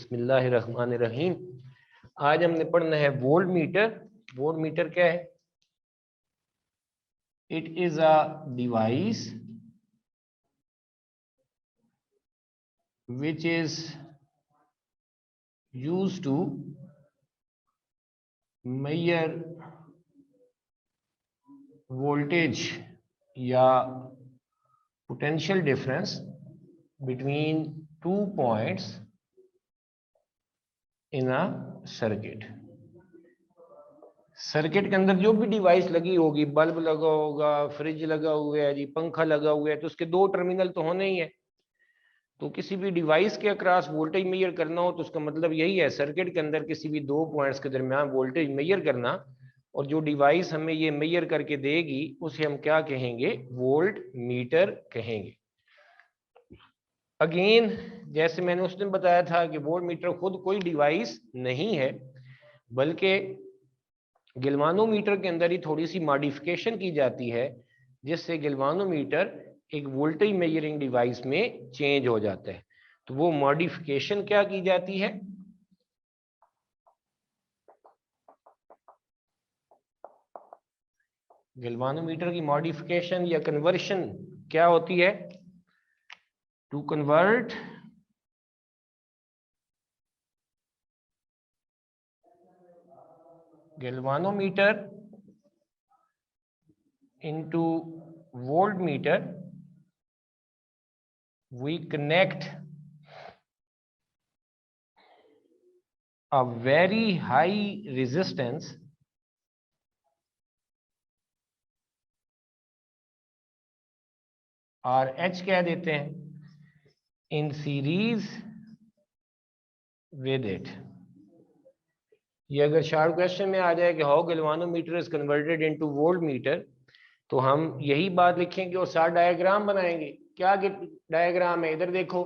बिस्मिल्लाहिर्रहमानिर्रहीम। आज हमने पढ़ना है वोल्ट मीटर। वोल्ट मीटर क्या है? It is a device which is used to measure voltage या potential difference between 2 points in a circuit। Circuit के अंदर जो भी डिवाइस लगी होगी, बल्ब लगा होगा, फ्रिज लगा हुआ है जी, पंखा लगा हुआ है, तो उसके दो टर्मिनल तो होने ही है। तो किसी भी डिवाइस के अक्रॉस वोल्टेज मेजर करना हो तो उसका मतलब यही है, सर्किट के अंदर किसी भी दो पॉइंट्स के दरमियान वोल्टेज मेजर करना। और जो डिवाइस हमें ये मेजर करके देगी उसे हम क्या कहेंगे? वोल्ट मीटर कहेंगे। अगेन, जैसे मैंने उस दिन बताया था कि वोल्ट मीटर खुद कोई डिवाइस नहीं है, बल्कि गैल्वानोमीटर के अंदर ही थोड़ी सी मॉडिफिकेशन की जाती है, जिससे गैल्वानोमीटर एक वोल्टेज मेजरिंग डिवाइस में चेंज हो जाता है। तो वो मॉडिफिकेशन क्या की जाती है? गैल्वानोमीटर की मॉडिफिकेशन या कन्वर्शन क्या होती है? To convert galvanometer into voltmeter, we connect a very high resistance और H कह देते हैं in series with it। ये अगर शार्ट क्वेश्चन में आ जाए कि how galvanometer is converted into volt meter, तो हम यही बात लिखेंगे और साथ डायग्राम बनाएंगे। क्या डायग्राम है? इधर देखो,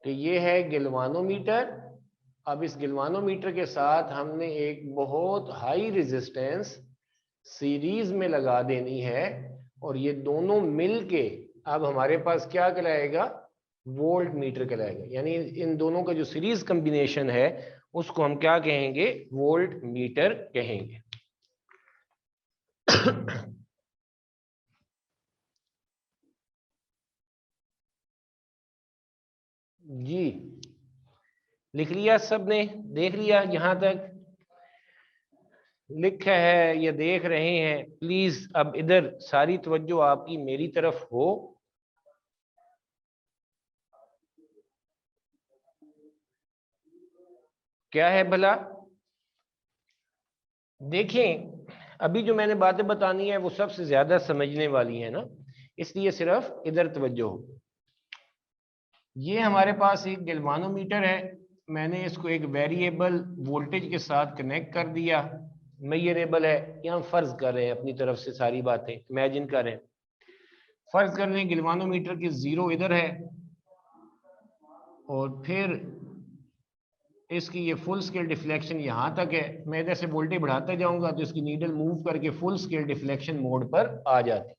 तो ये है गैल्वानोमीटर। अब इस गैल्वानोमीटर के साथ हमने एक बहुत हाई रेजिस्टेंस सीरीज में लगा देनी है, और ये दोनों मिलके अब हमारे पास क्या कहलाएगा? वोल्ट मीटर कहलाएगा। यानी इन दोनों का जो सीरीज कॉम्बिनेशन है उसको हम क्या कहेंगे? वोल्ट मीटर कहेंगे। जी, लिख लिया सबने? देख लिया? यहां तक लिखा है या देख रहे हैं? प्लीज अब इधर सारी तवज्जो आपकी मेरी तरफ हो। क्या है भला? देखें, अभी जो मैंने बातें बतानी है वो सबसे ज्यादा समझने वाली है ना, इसलिए सिर्फ इधर तवज्जो हो। ये हमारे पास एक गैल्वानोमीटर है। मैंने इसको एक वेरिएबल वोल्टेज के साथ कनेक्ट कर दिया। मेजरेबल है, यहाँ फर्ज कर रहे हैं अपनी तरफ से सारी बातें इमेजिन कर रहे हैं। फर्ज कर रहे हैं गैल्वानोमीटर की जीरो इधर है, और फिर इसकी ये फुल स्केल डिफ्लेक्शन यहाँ तक है। मैं इधर से वोल्टेज बढ़ाता जाऊंगा तो इसकी नीडल मूव करके फुल स्केल डिफ्लेक्शन मोड पर आ जाती है।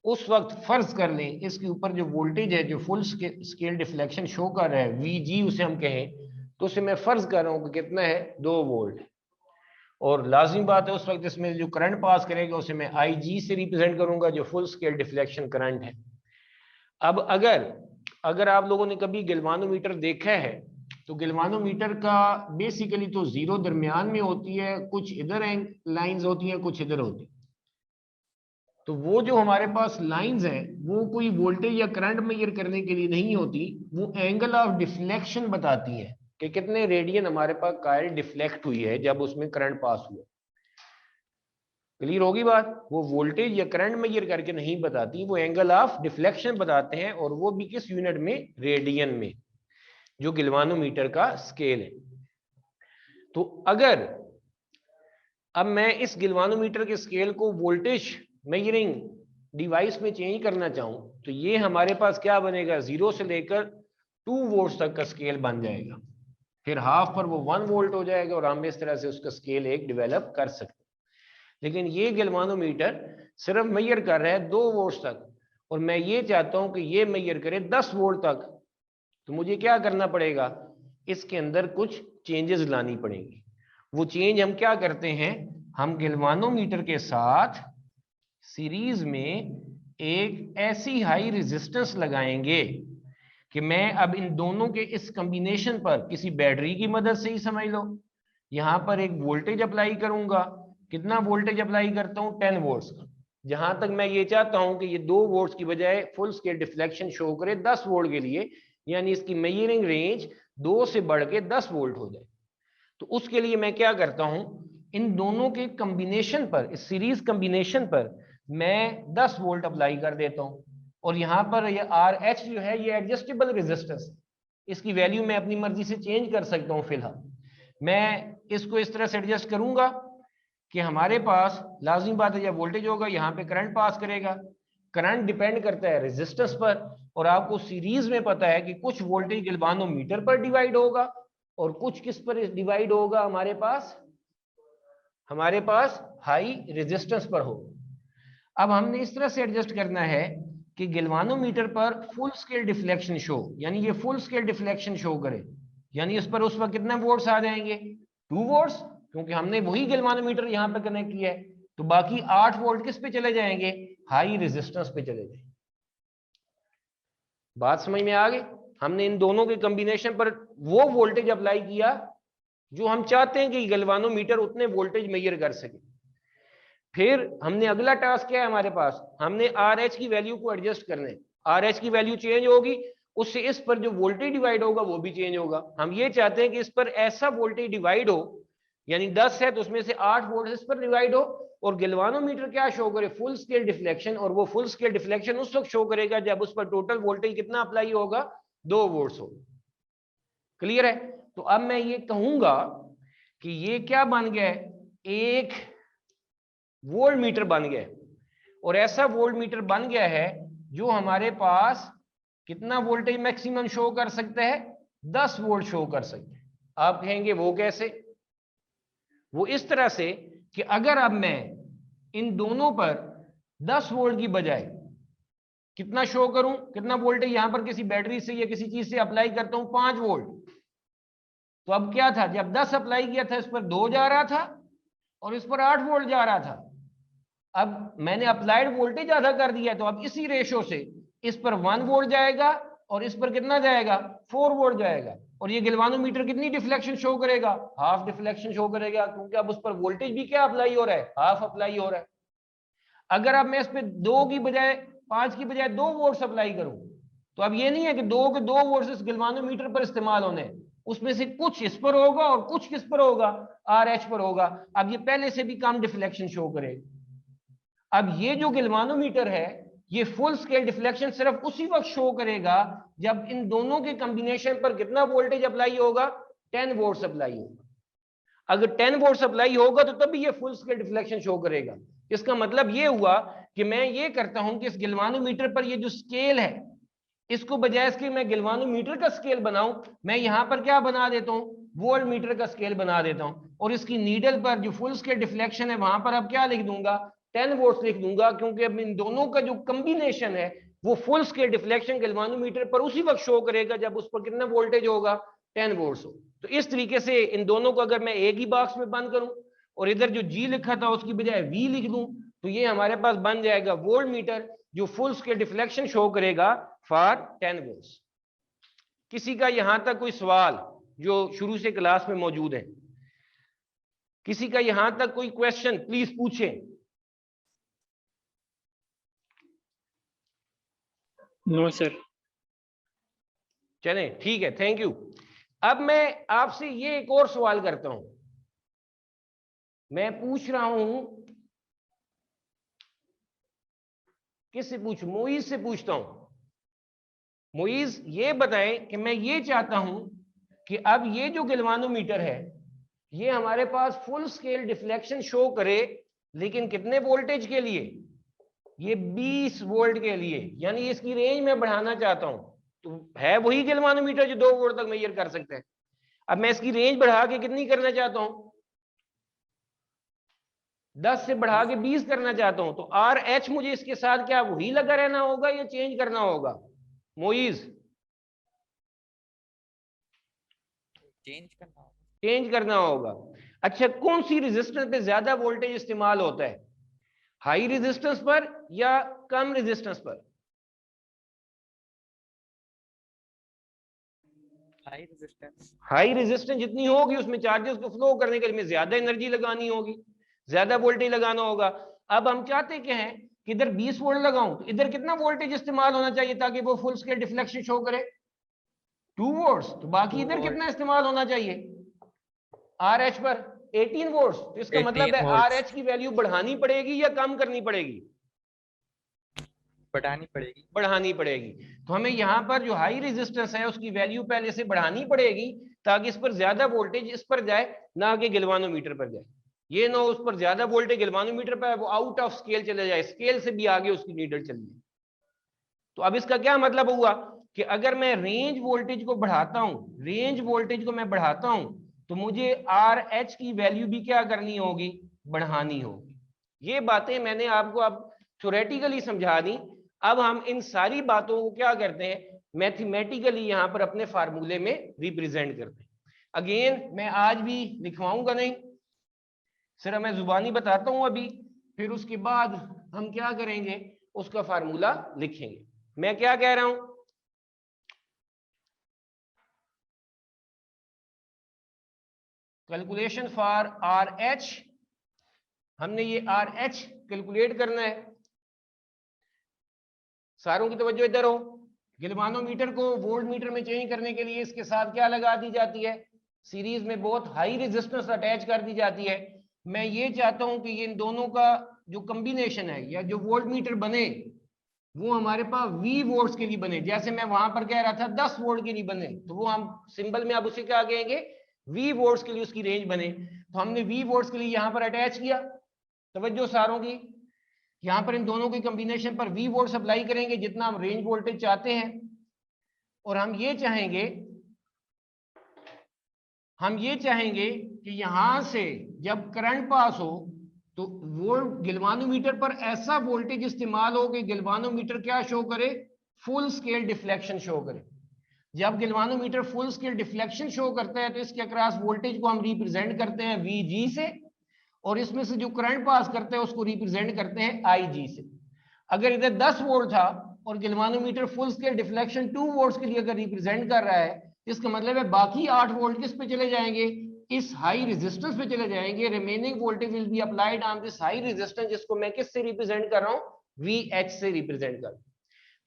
उस वक्त फर्ज कर लें इसके ऊपर जो वोल्टेज है, जो फुल स्केल डिफ्लेक्शन शो कर रहा है, VG उसे हम कहें, तो उसे मैं फर्ज कर रहा हूं कि कितना है? 2 वोल्ट। और लाजिम बात है उस वक्त इसमें जो करंट पास करेगा उसे मैं IG से रिप्रेजेंट करूंगा, जो फुल स्केल डिफ्लेक्शन करंट है। अब अगर आप लोगों ने कभी गैल्वानोमीटर देखा है तो गैल्वानोमीटर का बेसिकली तो जीरो दरमियान में होती है, कुछ इधर लाइंस होती हैं, कुछ इधर होती है। तो वो जो हमारे पास लाइंस हैं वो कोई वोल्टेज या करंट मेजर करने के लिए नहीं होती, वो एंगल ऑफ डिफ्लेक्शन बताती है कि कितने रेडियन हमारे पास कॉइल डिफ्लेक्ट हुई है जब उसमें करंट पास हुआ। क्लियर होगी बात? वो वोल्टेज या करंट मेजर करके नहीं बताती, वो एंगल ऑफ डिफ्लेक्शन बताते हैं, और वो भी किस यूनिट में? रेडियन में, जो गैल्वानोमीटर का स्केल है। तो अगर अब मैं इस गैल्वानोमीटर के स्केल को वोल्टेज मेजरिंग डिवाइस में चेंज करना चाहूं तो ये हमारे पास क्या बनेगा? 0 से लेकर 2 वोल्ट तक का स्केल बन जाएगा। फिर हाफ पर वो 1 वोल्ट हो जाएगा, और हम इस तरह से उसका स्केल एक डेवलप कर सकते हैं। लेकिन ये गैल्वानोमीटर सिर्फ मेजर कर रहा है 2 वोल्ट तक, और मैं ये चाहता हूं कि ये मेजर करे 10 वोल्ट तक। तो मुझे क्या करना पड़ेगा? इसके अंदर कुछ चेंजेस लानी पड़ेंगी। वो चेंज हम क्या करते हैं, हम गैल्वानोमीटर के साथ सीरीज में एक ऐसी हाई रेजिस्टेंस लगाएंगे कि मैं अब इन दोनों के इस कॉम्बिनेशन पर किसी बैटरी की मदद से ही समझ लो, यहां पर एक वोल्टेज अप्लाई करूंगा। कितना वोल्टेज अप्लाई करता हूं, 10 वोल्ट्स का। जहां तक मैं ये चाहता हूं कि ये 2 वोल्ट्स की बजाय फुल स्केल डिफ्लेक्शन शो करे 10 वोल्ट के लिए, यानी इसकी मेजरिंग रेंज 2 से बढ़ के 10 वोल्ट हो जाए। तो उसके लिए मैं क्या करता हूं, इन दोनों के कॉम्बिनेशन पर, इस सीरीज कॉम्बिनेशन पर मैं 10 वोल्ट अप्लाई कर देता हूं। और यहां पर ये RH जो है ये एडजस्टेबल रेजिस्टेंस, इसकी वैल्यू मैं अपनी मर्जी से चेंज कर सकता हूं। फिलहाल मैं इसको इस तरह से एडजस्ट करूंगा कि हमारे पास लाजिम बात है जब वोल्टेज होगा यहाँ पे करंट पास करेगा। करंट डिपेंड करता है रेजिस्टेंस पर, और आपको सीरीज में पता है कि कुछ वोल्टेज गैल्वानोमीटर पर डिवाइड होगा और कुछ किस पर डिवाइड होगा, हमारे पास हाई रेजिस्टेंस पर होगा। अब हमने इस तरह से एडजस्ट करना है कि गैल्वानोमीटर पर फुल स्केल डिफ्लेक्शन शो, यानी ये फुल स्केल डिफ्लेक्शन शो करे, यानी इस पर उस वक्त कितने वोल्ट्स आ जाएंगे, 2 वोल्ट्स, क्योंकि हमने वही गैल्वानोमीटर यहां पर कनेक्ट किया है। तो बाकी 8 वोल्ट किस पे चले जाएंगे, हाई रेजिस्टेंस पे चले जाएंगे। बात समझ में आ गई। हमने इन दोनों के कॉम्बिनेशन पर वो वोल्टेज अप्लाई किया जो हम चाहते हैं कि गैल्वानोमीटर उतने वोल्टेज मेजर कर सके। फिर हमने अगला टास्क क्या है हमारे पास, हमने RH की वैल्यू को एडजस्ट करना है। RH की वैल्यू चेंज होगी, उससे इस पर जो वोल्टेज डिवाइड होगा वो भी चेंज होगा। हम ये चाहते हैं कि इस पर ऐसा वोल्टेज डिवाइड हो, यानी 10 है तो उसमें से 8 वोल्ट इस पर डिवाइड हो, और गैल्वानोमीटर क्या शो करे, फुल स्केल डिफ्लेक्शन। और वो फुल स्केल डिफ्लेक्शन उस वक्त शो करेगा जब उस पर टोटल वोल्टेज कितना अप्लाई होगा, 2 वोल्ट होगा। क्लियर है। तो अब मैं ये कहूंगा कि ये क्या बन गया है, एक वोल्ट मीटर बन गया है। और ऐसा वोल्ट मीटर बन गया है जो हमारे पास कितना वोल्टेज मैक्सिमम शो कर सकता है, 10 वोल्ट शो कर सकते हैं। आप कहेंगे वो कैसे, वो इस तरह से कि अगर अब मैं इन दोनों पर 10 वोल्ट की बजाय कितना शो करूं, कितना वोल्टेज यहां पर किसी बैटरी से या किसी चीज से अप्लाई करता हूं, 5 वोल्ट। तो अब क्या था, जब 10 अप्लाई किया था इस पर 2 जा रहा था और इस पर 8 वोल्ट जा रहा था। अब मैंने अप्लाइड वोल्टेज आधा कर दिया, तो अब इसी रेशो से इस पर 1 वोल्ट जाएगा और इस पर कितना जाएगा, 4 वोल्ट जाएगा। और ये गैल्वानोमीटर कितनी डिफ्लेक्शन शो करेगा, हाफ डिफ्लेक्शन शो करेगा, क्योंकि अब उस पर वोल्टेज भी क्या अप्लाई हो रहा है, हाफ अप्लाई हो रहा है। अगर अब मैं इस पर 2 की बजाय 5 की बजाय 2 वोल्ट अप्लाई करूं, तो अब ये नहीं है कि 2 के 2 वोल्ट इस गैल्वानोमीटर पर इस्तेमाल होने, उसमें से कुछ इस पर होगा और कुछ किस पर होगा, RH पर होगा। अब ये पहले से भी कम डिफ्लेक्शन शो करेगा। अब ये जो गैल्वानोमीटर है ये फुल स्केल डिफ्लेक्शन सिर्फ उसी वक्त शो करेगा जब इन दोनों के कॉम्बिनेशन पर कितना वोल्टेज अप्लाई होगा, 10 वोल्ट अप्लाई होगा। अगर 10 वोल्ट अप्लाई होगा तो तभी ये फुल स्केल डिफ्लेक्शन शो करेगा। इसका मतलब ये हुआ कि मैं ये करता हूं कि इस गैल्वानोमीटर पर ये जो स्केल है, इसको बजाय इसके मैं गैल्वानोमीटर का स्केल बनाऊं, मैं यहां पर क्या बना देता हूं, वोल्ट मीटर का स्केल बना देता हूं। और इसकी नीडल पर जो फुल स्केल डिफ्लेक्शन है वहां पर अब क्या लिख दूंगा, 10 वोल्ट लिख दूंगा, क्योंकि अब इन दोनों का जो कॉम्बिनेशन है वो फुल स्केल डिफ्लेक्शन गैल्वानोमीटर पर उसी वक्त शो करेगा जब उस पर कितना वोल्टेज होगा, 10 वोल्ट हो। तो इस तरीके से इन दोनों को अगर मैं एक ही बॉक्स में बंद करूं और इधर जो G लिखा था उसकी बजाय V लिख दूं, तो ये हमारे पास बन जाएगा वोल्ट मीटर जो फुल स्केल डिफ्लेक्शन शो करेगा फॉर 10 वोल्ट्स। किसी का यहां तक कोई सवाल जो शुरू से क्लास में मौजूद है, किसी का यहां तक कोई क्वेश्चन प्लीज पूछें। No sir. चलें ठीक है, थैंक यू। अब मैं आपसे ये एक और सवाल करता हूं, मैं पूछ रहा हूं, किससे पूछूं, मोइज से पूछता हूं। मोइज ये बताएं कि मैं ये चाहता हूं कि अब ये जो गैल्वानोमीटर है ये हमारे पास फुल स्केल डिफ्लेक्शन शो करे, लेकिन कितने वोल्टेज के लिए, ये 20 वोल्ट के लिए, यानी इसकी रेंज में बढ़ाना चाहता हूं। तो है वही गैल्वानोमीटर जो 2 वोल्ट तक मेजर कर सकते हैं। अब मैं इसकी रेंज बढ़ा के कितनी करना चाहता हूं, 10 से बढ़ा के 20 करना चाहता हूं। तो RH मुझे इसके साथ क्या वही लगा रहना होगा या चेंज करना होगा, मोइज? चेंज करना होगा। अच्छा, कौन सी रेजिस्टेंस पे ज्यादा वोल्टेज इस्तेमाल होता है, हाई रेजिस्टेंस पर या कम रेजिस्टेंस पर? हाई रेजिस्टेंस जितनी होगी उसमें चार्जेस को फ्लो करने के लिए ज्यादा एनर्जी लगानी होगी, ज्यादा वोल्टेज लगाना होगा। अब हम चाहते क्या हैं कि इधर 20 वोल्ट लगाऊं, तो इधर कितना वोल्टेज इस्तेमाल होना चाहिए ताकि वो फुल स्केल डिफ्लेक्शन शो करे? 2 वोल्ट्स। तो बाकी इधर कितना इस्तेमाल होना चाहिए आर एच पर? 18 वोल्ट्स। तो इसका मतलब है आर एच की वैल्यू बढ़ानी पड़ेगी या कम करनी पड़ेगी? बढ़ानी पड़ेगी। तो हमें यहाँ पर जो हाई रेजिस्टेंस है उसकी वैल्यू पहले से बढ़ानी पड़ेगी ताकि इस पर ज्यादा वोल्टेज इस पर जाए, ना कि गैल्वानोमीटर पर जाए। ये ना उस पर ज्यादा वोल्टेज गैल्वानोमीटर पर वो आउट ऑफ स्केल चले जाए, स्केल से भी आगे उसकी नीडल चली जाए। तो अब इसका क्या मतलब हुआ कि अगर मैं रेंज वोल्टेज को बढ़ाता हूं, रेंज वोल्टेज को मैं बढ़ाता हूं, तो मुझे आर एच की वैल्यू भी क्या करनी होगी, बढ़ानी होगी। ये बातें मैंने आपको अब थ्योरेटिकली समझा दी। अब हम इन सारी बातों को क्या करते हैं, मैथमेटिकली यहां पर अपने फार्मूले में रिप्रेजेंट करते हैं। अगेन मैं आज भी लिखवाऊंगा नहीं, सिर्फ मैं जुबानी बताता हूं अभी, फिर उसके बाद हम क्या करेंगे, उसका फार्मूला लिखेंगे। मैं क्या कह रहा हूं, कैलकुलेशन फॉर आर एच, हमने ये आर एच कैलकुलेट करना है। सारों की तवज्जो इधर हो। गैल्वानोमीटर को वोल्ट मीटर में चेंज करने के लिए इसके साथ क्या लगा दी जाती है, सीरीज में बहुत हाई रेजिस्टेंस अटैच कर दी जाती है। मैं ये चाहता हूं कि इन दोनों का जो कॉम्बिनेशन है या जो वोल्ट मीटर बने वो हमारे पास V वोल्ट्स के लिए बने। जैसे मैं वहां पर कह रहा था 10 वोल्ट के लिए बने, तो वो हम सिंबल में अब उसे क्या कहेंगे, V वोल्ट्स के लिए उसकी रेंज बने। तो हमने V वोल्ट्स के लिए यहां पर अटैच किया। तवज्जो सारों की, यहां पर इन दोनों के कॉम्बिनेशन पर V वोल्ट्स अप्लाई करेंगे जितना हम रेंज वोल्टेज चाहते हैं। और हम ये चाहेंगे कि यहां से जब करंट पास हो तो वोल्ट गैल्वानोमीटर पर ऐसा वोल्टेज इस्तेमाल हो कि गैल्वानोमीटर क्या शो करे, फुल स्केल डिफ्लेक्शन शो करे। जब galvanometer full scale deflection show करता है तो इसके अक्रॉस वोल्टेज को हम रिप्रेजेंट करते हैं Vg से, और इसमें से जो करंट पास करते हैं उसको रिप्रेजेंट करते हैं Ig से। अगर इधर 10 वोल्ट था और galvanometer full scale deflection 2 volts के लिए अगर रिप्रेजेंट कर रहा है, इसका मतलब है बाकी 8 वोल्ट किस पे चले जाएंगे, इस हाई रेजिस्टेंस पे चले जाएंगे। Remaining voltage will be applied on this high resistance, जिसको मैं किस से रिप्रेजेंट कर रहा हूं, VH से रिप्रेजेंट कर रहा हूं।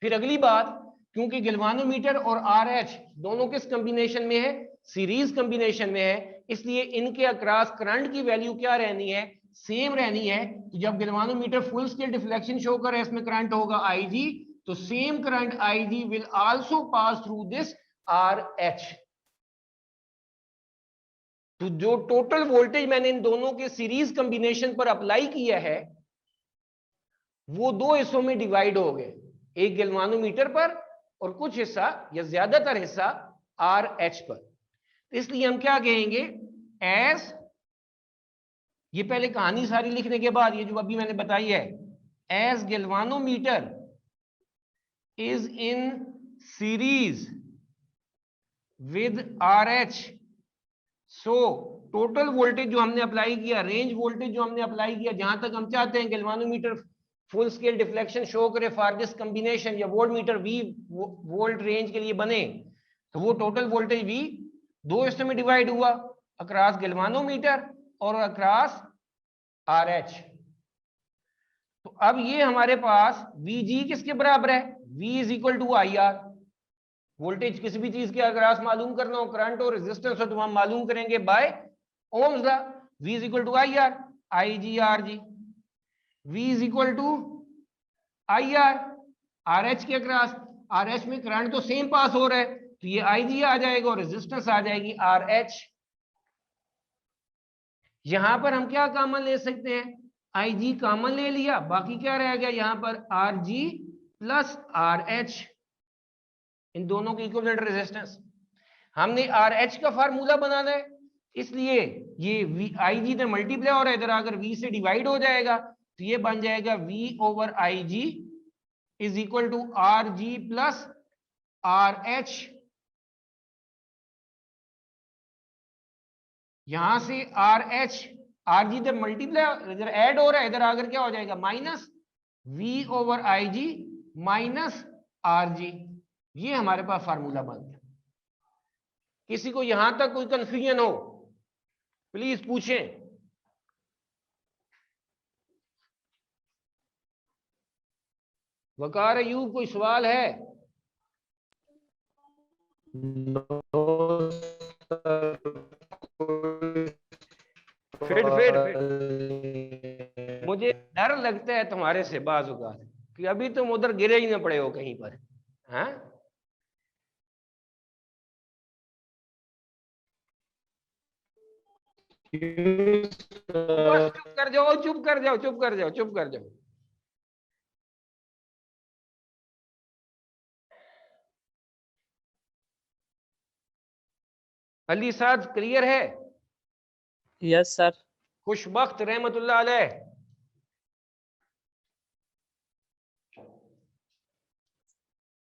फिर अगली बात, क्योंकि गैल्वानोमीटर और RH दोनों किस कॉम्बिनेशन में है, सीरीज कॉम्बिनेशन में है, इसलिए इनके अक्रॉस करंट की वैल्यू क्या रहनी है, सेम रहनी है। तो जब galvanometer full scale deflection show करे, इसमें करंट होगा IG, तो same current IG will also pass through this RH। तो जो टोटल वोल्टेज मैंने इन दोनों के सीरीज कॉम्बिनेशन पर अप्लाई किया है वो दो हिस्सों में डिवाइड हो गए, एक गैल्वानोमीटर पर और कुछ हिस्सा या ज्यादातर हिस्सा RH पर। इसलिए हम क्या कहेंगे, एज, ये पहले कहानी सारी लिखने के बाद ये जो अभी मैंने बताई है, as galvanometer is in series with RH, so total voltage जो हमने अप्लाई किया, रेंज वोल्टेज जो हमने अप्लाई किया, जहां तक हम चाहते हैं galvanometer full scale deflection show करे फॉर दिस कॉम्बिनेशन, या volt meter V volt range के लिए बने, तो वो टोटल वोल्टेज V दो हिस्सों में डिवाइड हुआ, अक्रॉस गैल्वानोमीटर और अक्रॉस RH। तो अब ये हमारे पास Vg किसके बराबर है, V is equal to IR। Voltage किसी भी चीज के अक्रॉस मालूम करना हो, करंट और रेजिस्टेंस हो, तो हम मालूम करेंगे by Ohm's law. V is equal to IR, IGRG। V is equal to IR, RH के अक्रॉस, RH में करंट तो सेम पास हो रहा है, तो ये IG आ जाएगा और रेजिस्टेंस आ जाएगी RH। यहां पर हम क्या कॉमन ले सकते हैं, IG कॉमन ले लिया, बाकी क्या रह गया यहां पर, RG प्लस RH, इन दोनों की इक्विवेलेंट रेजिस्टेंस। हमने RH का फार्मूला बनाना है, इसलिए ये IG इधर मल्टीप्लाई हो रहा है, इधर अगर V से डिवाइड हो जाएगा तो ये बन जाएगा V over IG is equal to RG plus RH। यहां से आर एच आर जी इधर मल्टीप्लाई इधर ऐड हो रहा है, इधर आकर क्या हो जाएगा minus V over I G minus R G. ये हमारे पास फार्मूला बन गया। किसी को यहां तक कोई कंफ्यूजन हो प्लीज पूछें। वकार अयूब कोई सवाल है? फिट मुझे डर लगता है तुम्हारे से बाजू का कि अभी तुम उधर गिरे ही ना पड़े हो कहीं पर। हाँ बस चुप कर जाओ चुप कर जाओ चुप कर जाओ चुप कर जाओ। अली साहब क्लियर है? Yes sir. खुशबख्त रहमतुल्लाह अलैह।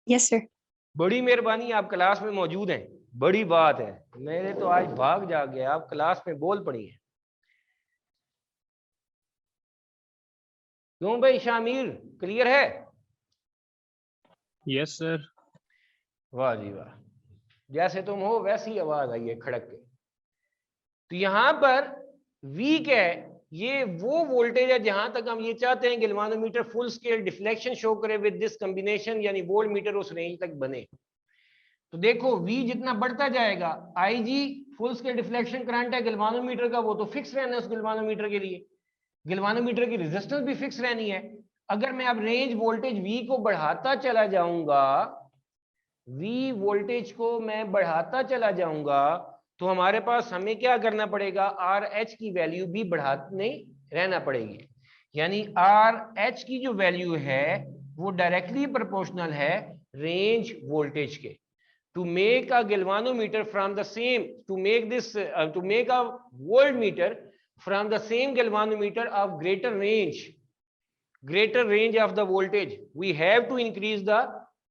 Yes sir. बड़ी मेहरबानी आप क्लास में मौजूद हैं, बड़ी बात है। मेरे तो आज भाग जा गया, आप क्लास में बोल पड़ी हैं। क्यों भाई शामिर क्लियर है? Yes sir. वाह जी वाह, जैसे तुम हो वैसी आवाज आई है खड़क के। तो यहां पर वीक है, ये वो वोल्टेज है जहां तक हम ये चाहते हैं galvanometer full scale deflection show करे विद दिस कॉम्बिनेशन, यानी वोल्ट मीटर उस रेंज तक बने। तो देखो V जितना बढ़ता जाएगा IG full scale deflection current है गैल्वानोमीटर का, वो तो फिक्स रहना है उस गैल्वानोमीटर के लिए। गैल्वानोमीटर की रेजिस्टेंस भी फिक्स रहनी है। अगर मैं अब रेंज वोल्टेज V को बढ़ाता चला जाऊंगा, V वोल्टेज को मैं बढ़ाता चला जाऊंगा, तो हमारे पास हमें क्या करना पड़ेगा, RH की वैल्यू भी बढ़ाने रहना पड़ेगी। यानी RH की जो वैल्यू है वो डायरेक्टली प्रोपोर्शनल है रेंज वोल्टेज के। to make a galvanometer from the same to make this to make a voltmeter from the same galvanometer of greater range of the voltage, we have to increase the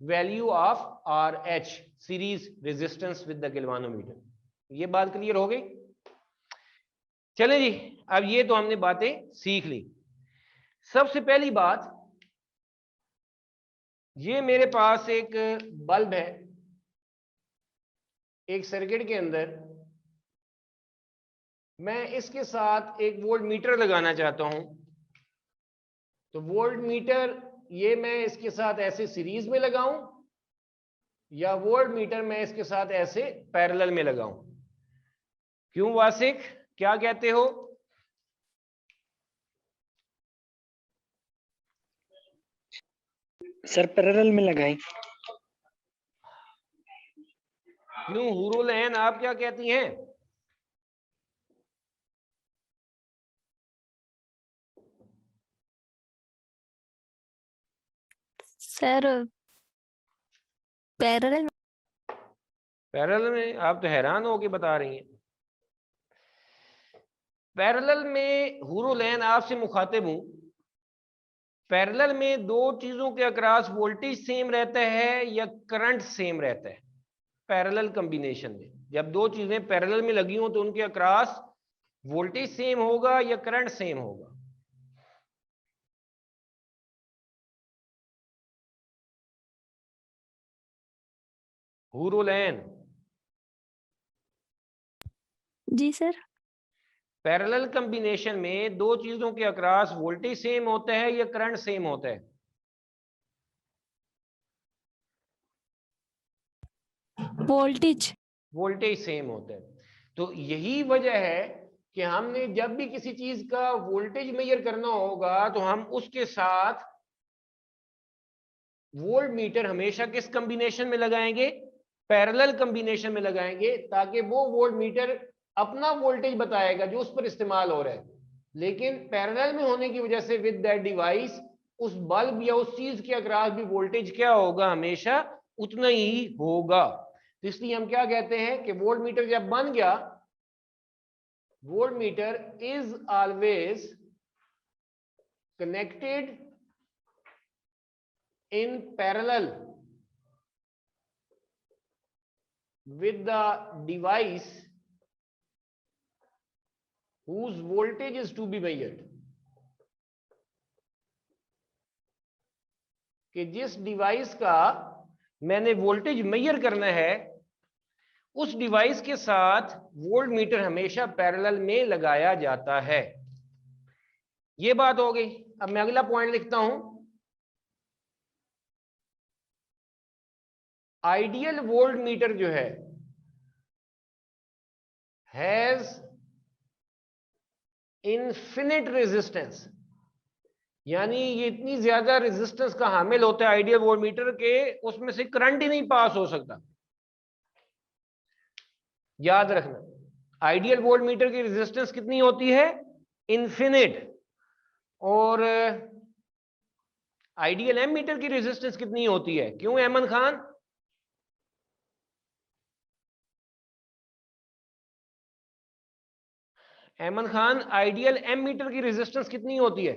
value of RH series resistance with the galvanometer। ये बात clear हो गई? चले जी, अब ये तो हमने बातें सीख ली। सबसे पहली बात, ये मेरे पास एक बल्ब है, एक सर्किट के अंदर मैं इसके साथ एक वोल्ट मीटर लगाना चाहता हूं। तो वोल्ट मीटर ये मैं इसके साथ ऐसे सीरीज में लगाऊं या वोल्ट मीटर मैं इसके साथ ऐसे पैरेलल में लगाऊं? क्यों वासिक क्या कहते हो? सर पैरेलल में लगाएं। क्यों हुरुल ऐन आप क्या कहती हैं? Sir parallel. पैरेलल में? आप तो हैरान हो के बता रही हैं। पैरेलल में हुरुल ऐन आपसे मुखातिब हूं, पैरेलल में दो चीजों के अक्रॉस वोल्टेज सेम रहता है या करंट सेम रहता है? पैरेलल कॉम्बिनेशन में जब दो चीजें पैरेलल में लगी हो तो उनके अक्रॉस वोल्टेज सेम होगा या करंट सेम होगा? हुरुलैन जी सर। पैरेलल कॉम्बिनेशन में दो चीजों के अक्रॉस वोल्टेज सेम होता है या करंट सेम होता है? वोल्टेज सेम होता है। तो यही वजह है कि हमने जब भी किसी चीज का वोल्टेज मेजर करना होगा तो हम उसके साथ वोल्ट मीटर हमेशा किस कॉम्बिनेशन में लगाएंगे? पैरेलल कॉम्बिनेशन में लगाएंगे, ताकि वो वोल्ट मीटर अपना वोल्टेज बताएगा जो उस पर इस्तेमाल हो रहा है। लेकिन पैरेलल में होने की वजह से विद दैट डिवाइस उस बल्ब या उस चीज के अक्रॉस भी वोल्टेज क्या होगा, हमेशा उतना ही होगा। तो इसलिए हम क्या कहते हैं कि वोल्ट मीटर जब बन गया, volt meter is always connected in parallel with the device whose voltage is to be measured, कि जिस डिवाइस का मैंने वोल्टेज मेजर करना है उस डिवाइस के साथ वोल्ट मीटर हमेशा पैरेलल में लगाया जाता है। ये बात हो गई। अब मैं अगला पॉइंट लिखता हूं, आइडियल वोल्ट मीटर जो है हैज इनफिनिट रेजिस्टेंस, यानी ये इतनी ज्यादा रेजिस्टेंस का हामिल होता है आइडियल वोल्ट मीटर के, उसमें से करंट ही नहीं पास हो सकता। याद रखना, आइडियल वोल्ट मीटर की रेजिस्टेंस कितनी होती है? इनफिनिट। और आइडियल एम मीटर की रेजिस्टेंस कितनी होती है? क्यों Ahmad Khan? Ahmad Khan, ideal ammeter की रेजिस्टेंस कितनी होती है?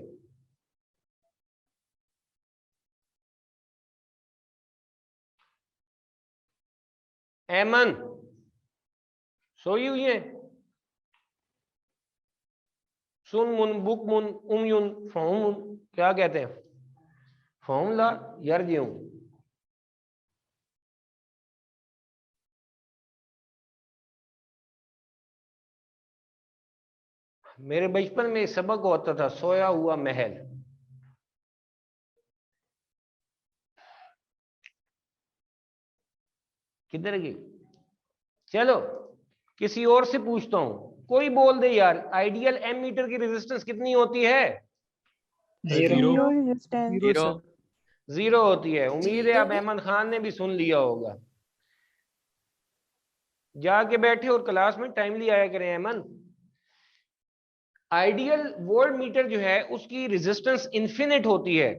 एमन सोई हुई है? सुन मुन बुक मुन उमयुन फहुमुन, क्या कहते हैं? फहुमला यार जी हूं। मेरे बचपन में सबक होता था, सोया हुआ महल। किधर गई? चलो किसी और से पूछता हूं, कोई बोल दे यार, आइडियल एम मीटर की रेजिस्टेंस कितनी होती है? जीरो होती है। उम्मीद है अब अहमद खान ने भी सुन लिया होगा। जाके बैठे और क्लास में टाइमली आया करें अहमद। आइडियल वोल्ट मीटर जो है उसकी रेजिस्टेंस इनफिनिट होती है,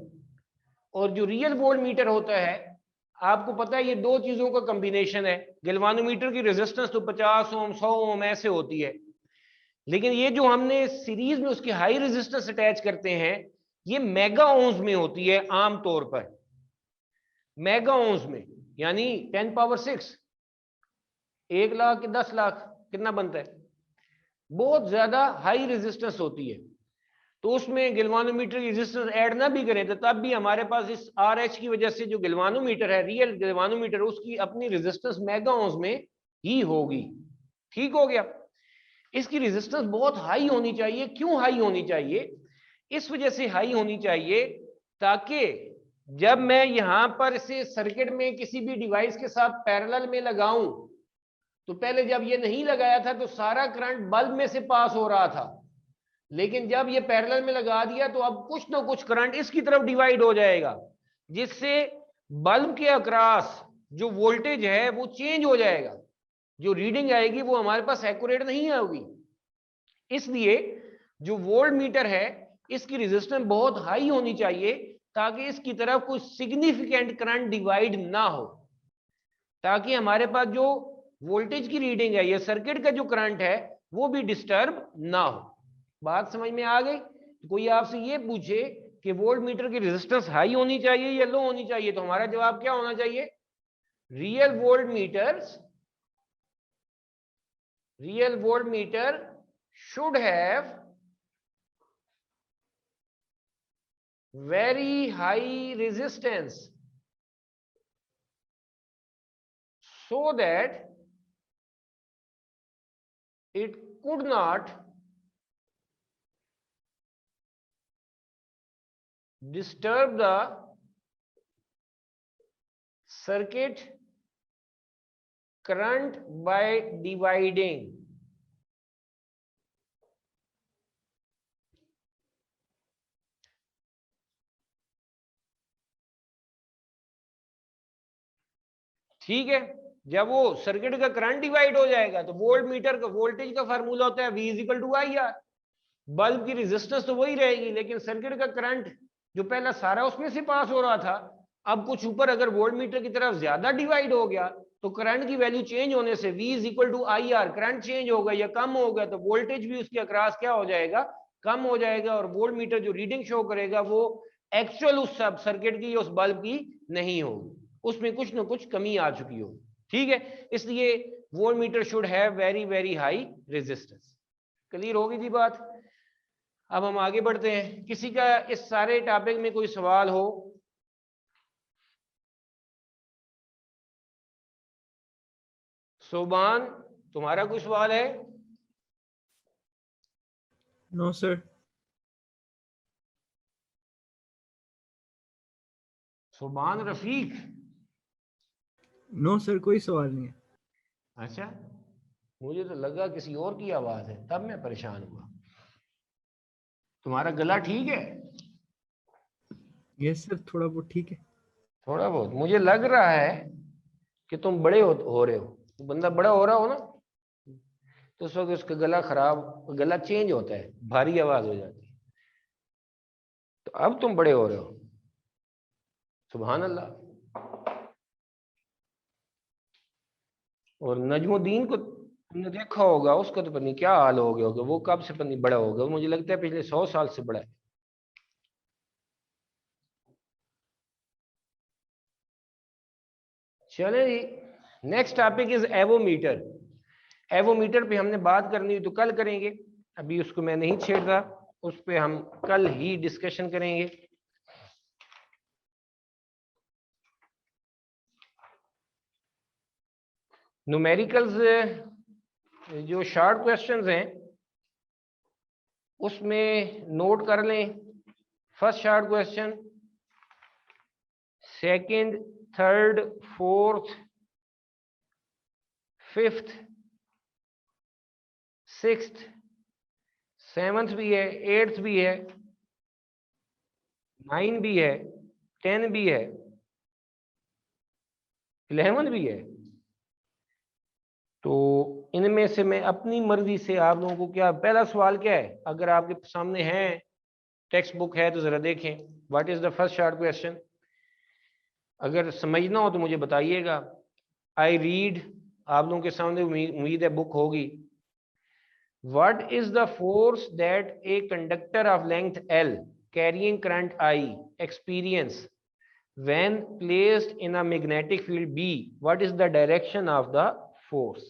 और जो रियल वोल्ट मीटर होता है, आपको पता है ये दो चीजों का कॉम्बिनेशन है। गैल्वानोमीटर की रेजिस्टेंस तो 50 ओम 100 ओम ऐसे होती है, लेकिन ये जो हमने सीरीज में उसकी हाई रेजिस्टेंस अटैच करते हैं ये मेगा ओम्स में होती है आमतौर पर। मेगा ओम्स में यानी 10 पावर 6, 1 लाख के 10 लाख कितना बनता है? बहुत ज्यादा हाई रेजिस्टेंस होती है। तो उसमें गैल्वानोमीटर की रेजिस्टेंस ऐड ना भी करें तो तब भी हमारे पास इस RH की वजह से जो गैल्वानोमीटर है, रियल गैल्वानोमीटर, उसकी अपनी रेजिस्टेंस मेगा ओम्स में ही होगी। ठीक हो गया? इसकी रेजिस्टेंस बहुत हाई होनी चाहिए। क्यों हाई होनी चाहिए? इस वजह से हाई होनी चाहिए ताकि जब मैं यहां पर इसे सर्किट में किसी भी डिवाइस के साथ पैरेलल में लगाऊं, तो पहले जब ये नहीं लगाया था तो सारा करंट बल्ब में से पास हो रहा था, लेकिन जब ये पैरेलल में लगा दिया तो अब कुछ ना कुछ करंट इसकी तरफ डिवाइड हो जाएगा, जिससे बल्ब के अक्रॉस जो वोल्टेज है वो चेंज हो जाएगा। जो रीडिंग आएगी वो हमारे पास एक्यूरेट नहीं होगी। इसलिए जो वोल्ट मीटर है इसकी रेजिस्टेंस बहुत हाई होनी चाहिए ताकि इसकी तरफ कोई सिग्निफिकेंट करंट डिवाइड ना हो, ताकि हमारे पास जो वोल्टेज की रीडिंग है या सर्किट का जो करंट है वो भी डिस्टर्ब ना हो। बात समझ में आ गई? कोई आपसे ये पूछे कि वोल्ट मीटर की रेजिस्टेंस हाई होनी चाहिए या लो होनी चाहिए, तो हमारा जवाब क्या होना चाहिए? Real volt meter should have very high resistance so that it could not disturb the circuit current by dividing. ठीक है? जब वो सर्किट का करंट डिवाइड हो जाएगा तो वोल्ट मीटर का वोल्टेज का फार्मूला होता है V = IR। बल्ब की रेजिस्टेंस तो वही रहेगी, लेकिन सर्किट का करंट जो पहला सारा उसमें से पास हो रहा था, अब कुछ ऊपर अगर वोल्ट मीटर की तरफ ज्यादा डिवाइड हो गया तो करंट की वैल्यू चेंज होने से V = IR, करंट चेंज होगा या कम होगा तो वोल्टेज भी उसके अक्रॉस क्या हो जाएगा? कम हो जाएगा, और वोल्ट मीटर जो रीडिंग शो करेगा वो एक्चुअल उस सब सर्किट की, उस बल्ब की नहीं होगी, उसमें कुछ ना कुछ कमी आ चुकी होगी। ठीक है? इसलिए volt meter should have very very high resistance. Clear होगी जी बात। अब हम आगे बढ़ते हैं। किसी का इस सारे टॉपिक में कोई सवाल हो? सोबान, तुम्हारा कोई सवाल है? No sir. Soban Rafiq? No sir, कोई सवाल नहीं है। अच्छा, मुझे तो लगा किसी और की आवाज है, तब मैं परेशान हुआ। तुम्हारा गला ठीक है? यस सर, थोड़ा बहुत ठीक है। थोड़ा बहुत? मुझे लग रहा है कि तुम बड़े हो रहे हो। बंदा बड़ा हो रहा हो ना, तो उस वक्त उसका गला खराब, गला चेंज होता है, भारी आवाज हो जाती है। तो अब तुम बड़े हो रहे हो, सुभान अल्लाह। और नजमुद्दीन को तुमने देखा होगा, उसका तो पता नहीं क्या हाल हो गया होगा, वो कब से पता नहीं बड़ा हो गया, मुझे लगता है पिछले 100 साल से बड़ा है। चले जी, next topic is avometer. Avometer पे हमने बात करनी तो कल करेंगे, अभी उसको मैं नहीं छेड़ रहा, उस पे हम कल ही डिस्कशन करेंगे। न्यूमेरिकल्स जो शॉर्ट क्वेश्चंस हैं उसमें नोट कर लें। First short question, second, third, fourth, fifth, sixth, seventh भी है, एट्थ भी है, 9 भी है, 10 भी है, 11 भी है। तो इनमें से मैं अपनी मर्जी से आप लोगों को, क्या पहला सवाल क्या है, अगर आपके सामने है टेक्स्ट बुक है तो जरा देखें, what is the first short question. अगर समझना हो तो मुझे बताइएगा। आई रीड, आप लोगों के सामने उम्मीद है बुक होगी। What is the force that a conductor of length L carrying current I experience when placed in a magnetic field B? What is the direction of the force?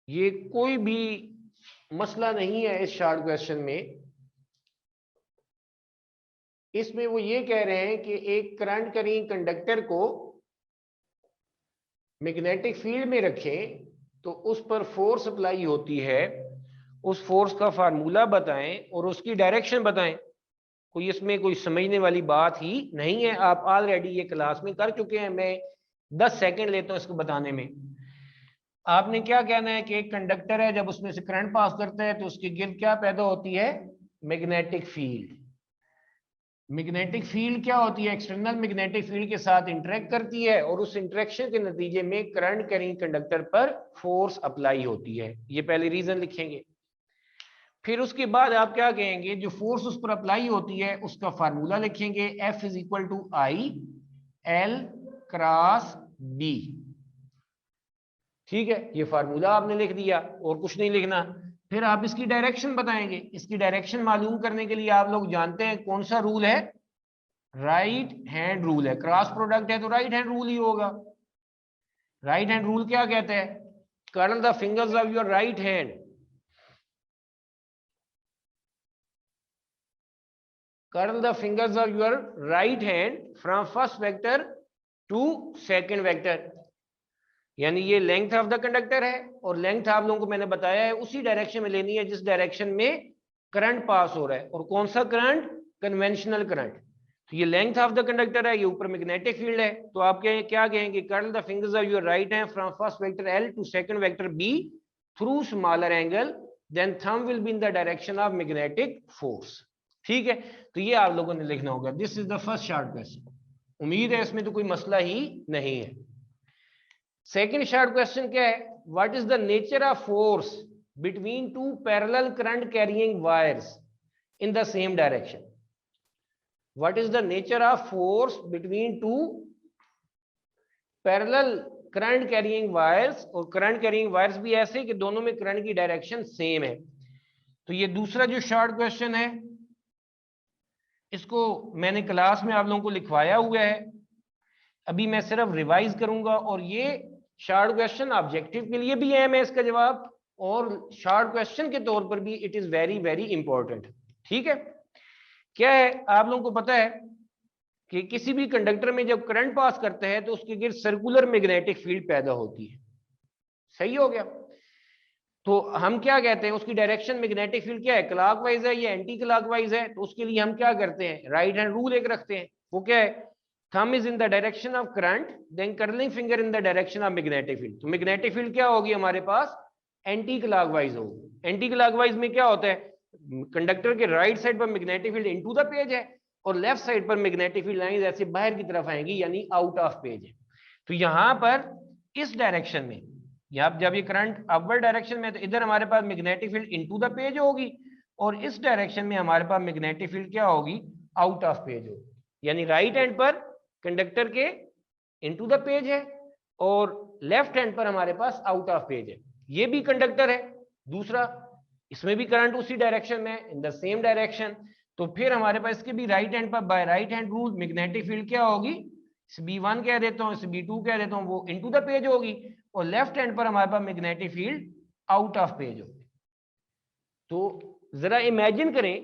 ये कोई भी मसला नहीं है इस शॉर्ट क्वेश्चन में। इसमें वो ये कह रहे हैं कि एक करंट कैरिंग कंडक्टर को मैग्नेटिक फील्ड में रखें तो उस पर फोर्स अप्लाई होती है, उस फोर्स का फार्मूला बताएं और उसकी डायरेक्शन बताएं। कोई इसमें कोई समझने वाली बात ही नहीं है, आप ऑलरेडी ये क्लास में कर चुके हैं। मैं 10 सेकंड लेता हूं इसको बताने में। आपने क्या कहना है कि एक कंडक्टर है, जब उसमें से करंट पास करता है तो उसके गिर्द क्या पैदा होती है? Magnetic field. मैग्नेटिक फील्ड क्या होती है? एक्सटर्नल मैग्नेटिक फील्ड के साथ इंटरेक्ट करती है और उस इंटरेक्शन के नतीजे में करंट कैरिंग कंडक्टर पर फोर्स अप्लाई होती है। ये पहले रीजन लिखेंगे। फिर उसके बाद आप क्या कहेंगे, जो फोर्स उस पर अप्लाई होती है उसका फार्मूला लिखेंगे, F is equal to I L cross B. ठीक है, ये फार्मूला आपने लिख दिया और कुछ नहीं लिखना। फिर आप इसकी डायरेक्शन बताएंगे। इसकी डायरेक्शन मालूम करने के लिए आप लोग जानते हैं कौन सा रूल है? राइट हैंड रूल है। क्रॉस प्रोडक्ट है तो राइट हैंड रूल ही होगा। राइट हैंड रूल क्या कहता है? Curl the fingers of your right hand, curl the fingers of your right hand from first vector to second vector. यानी ये length of the conductor है और लेंथ आप लोगों को मैंने बताया है उसी डायरेक्शन में लेनी है जिस डायरेक्शन में करंट पास हो रहा है। और कौन सा करंट? Conventional current. तो ये लेंथ ऑफ द कंडक्टर है, ये ऊपर मैग्नेटिक फील्ड है। तो आप क्या कहेंगे? Curl the fingers of your right hand from first vector L to second vector B through smaller angle, then thumb will be in the direction of magnetic force. ठीक है, तो ये आप लोगों ने लिखना होगा। This is the first short question. उम्मीद है इसमें तो कोई मसला ही नहीं है। सेकंड शॉर्ट क्वेश्चन क्या है? What is the nature of force between two parallel current carrying wires in the same direction? What is the nature of force between two parallel current carrying wires? और current carrying wires भी ऐसे कि दोनों में current की direction same है। तो ये दूसरा जो शॉर्ट क्वेश्चन है, इसको मैंने क्लास में आप लोगों को लिखवाया हुआ है, अभी मैं सिर्फ रिवाइज करूंगा। और ये शॉर्ट क्वेश्चन ऑब्जेक्टिव के लिए भी अहम है इसका जवाब, और शॉर्ट क्वेश्चन के तौर पर भी it is very very important. ठीक है, क्या है आप लोगों को पता है कि किसी भी कंडक्टर में जब करंट पास करता है तो उसके गिर्द सर्कुलर मैग्नेटिक फील्ड पैदा होती है। सही हो गया। तो हम क्या कहते हैं, उसकी डायरेक्शन मैग्नेटिक फील्ड क्या है, क्लॉकवाइज है या एंटी क्लॉकवाइज है। तो उसके लिए हम क्या करते हैं, राइट हैंड रूल एक रखते हैं, वो क्या है, thumb is in the direction of current, then curling finger in the direction of magnetic field. तो मैग्नेटिक फील्ड क्या होगी हमारे पास, एंटी क्लॉकवाइज होगी। एंटी क्लॉकवाइज में क्या होता है, कंडक्टर के राइट साइड पर magnetic field into the page है, और लेफ्ट साइड पर मैग्नेटिक फील्ड लाइंस ऐसे बाहर की तरफ आएंगी, यानी आउट ऑफ पेज है। तो यहां पर इस डायरेक्शन में, जब ये करंट अपवर्ड डायरेक्शन में, तो इधर हमारे पास magnetic field into the page होगी, और इस डायरेक्शन में हमारे पास मैग्नेटिक फील्ड क्या होगी, आउट ऑफ पेज होगी। यानी राइट हैंड पर कंडक्टर के इनटू द पेज है, और लेफ्ट हैंड पर हमारे पास आउट ऑफ पेज है। ये भी कंडक्टर है दूसरा, इसमें भी करंट उसी डायरेक्शन में, इन द सेम डायरेक्शन। तो फिर हमारे पास इसके भी राइट हैंड पर by right hand rule magnetic field क्या होगी, इस B1 कह देता हूं, इस B2 कह देता हूं, वो इनटू द पेज होगी, और लेफ्ट हैंड पर हमारे पास magnetic field out of page होगी। तो जरा इमेजिन करें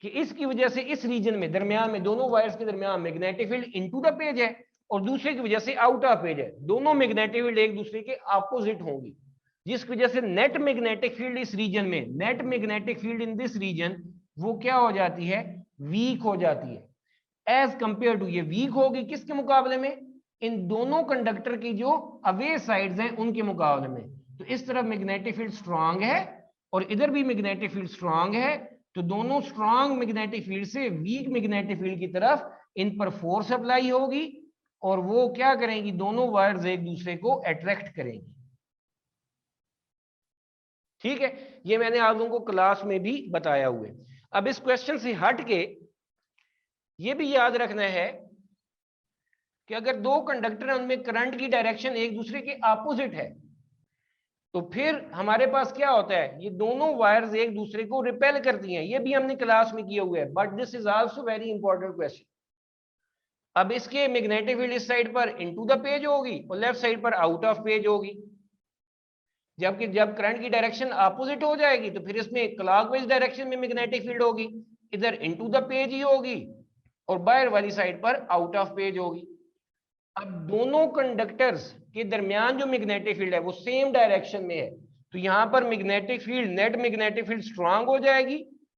कि इसकी वजह से इस रीजन में दरमियान में, दोनों वायर्स के दरमियान magnetic field into the page है, और दूसरे की वजह से आउट ऑफ पेज है। दोनों मैग्नेटिक फील्ड एक दूसरे के ऑपोजिट होंगी, जिसकी वजह से नेट मैग्नेटिक फील्ड इस रीजन में, net magnetic field in this region, वो क्या हो जाती है, वीक हो जाती है। एज कंपेयर टू, ये वीक होगी किसके मुकाबले में, इन दोनों कंडक्टर की जो अवे साइड्स हैं उनके मुकाबले में। तो इस तरफ मैग्नेटिक फील्ड स्ट्रांग है और इधर भी मैग्नेटिक फील्ड स्ट्रांग है, तो दोनों स्ट्रांग मैग्नेटिक फील्ड से वीक मैग्नेटिक फील्ड की तरफ इन पर फोर्स अप्लाई होगी, और वो क्या करेंगी, दोनों वायर्स एक दूसरे को अट्रैक्ट करेंगी। ठीक है, ये मैंने आप लोगों को क्लास में भी बताया हुआ है। अब इस क्वेश्चन से हट के ये भी याद रखना है कि अगर दो कंडक्टर हैं, उनमें करंट की डायरेक्शन एक दूसरे के ऑपोजिट है, तो फिर हमारे पास क्या होता है, ये दोनों वायर्स एक दूसरे को रिपेल करती हैं। ये भी हमने क्लास में किया हुआ है, but this is also very important question. अब इसके मैग्नेटिक फील्ड इस साइड पर इनटू द पेज होगी और लेफ्ट साइड पर आउट ऑफ पेज होगी, जबकि जब करंट की डायरेक्शन अपोजिट हो जाएगी तो फिर इसमें क्लॉकवाइज डायरेक्शन में मैग्नेटिक फील्ड होगी, इधर इनटू द पेज ही होगी, और बाहर वाली साइड पर आउट ऑफ पेज होगी। अब दोनों कंडक्टर्स के दरमियान जो मैग्नेटिक फील्ड है वो सेम डायरेक्शन में है, तो यहां पर magnetic field, net magnetic field strong हो जाएगी,